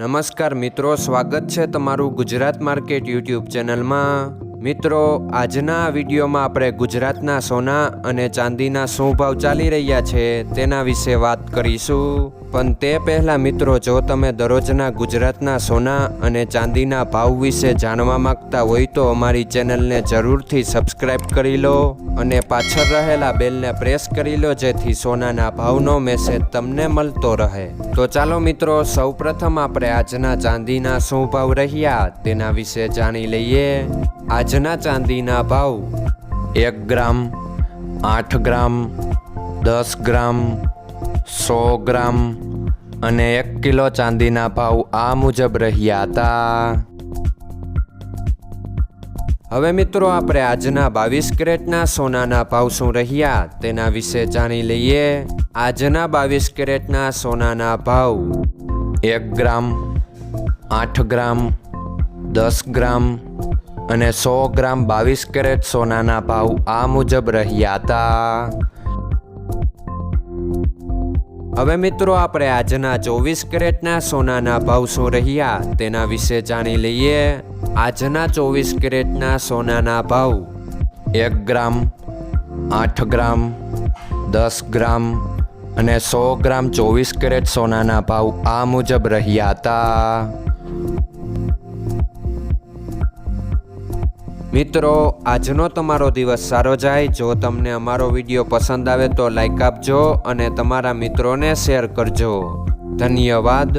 નમસ્કાર મિત્રો, સ્વાગત છે તમારું ગુજરાત માર્કેટ યુટ્યુબ ચેનલમાં। મિત્રો, આજના વિડીયોમાં આપણે ગુજરાતના સોના અને ચાંદીના શું ભાવ ચાલી રહ્યા છે તેના વિશે વાત કરીશું। પણ તે પહેલાં મિત્રો, જો તમે દરરોજના ગુજરાતના સોના અને ચાંદીના ભાવ વિશે જાણવા માંગતા હોય તો અમારી ચેનલને જરૂરથી સબસ્ક્રાઈબ કરી લો અને પાછળ રહેલા બેલને પ્રેસ કરી લો, જેથી સોનાના ભાવનો મેસેજ તમને મળતો રહે। તો ચાલો મિત્રો, સૌપ્રથમ આપણે આજના ચાંદીના શું ભાવ રહ્યા તેના વિશે જાણી લઈએ। આજના ચાંદીના ભાવ 1 ગ્રામ, 8 ગ્રામ, 10 ગ્રામ, 100 ગ્રામ અને 1 કિલો ચાંદીના ભાવ આ મુજબ રહ્યા હતા। હવે મિત્રો, આપણે આજના 22 કેરેટના સોનાના ભાવ શું રહ્યા તેના વિશે જાણી લઈએ। આજના 22 કેરેટના સોનાના ભાવ 1 ગ્રામ, 8 ગ્રામ, 10 ગ્રામ અને 100 ગ્રામ 22 કેરેટ સોનાના ભાવ આ મુજબ રહ્યા હતા। હવે મિત્રો, આપણે આજના 24 કેરેટના સોનાના ભાવ શું રહ્યા તેના વિશે જાણી લઈએ। આજના 24 કેરેટના સોનાના ભાવ 1 ગ્રામ, 8 ગ્રામ, 10 ગ્રામ અને 100 ગ્રામ 24 કેરેટ સોનાના ભાવ આ મુજબ રહ્યા હતા। મિત્રો, આજનો તમારો દિવસ સારો જાય। જો તમને અમારો વિડીયો પસંદ આવે તો લાઈક આપજો અને તમારા મિત્રોને શેર કરજો। ધન્યવાદ।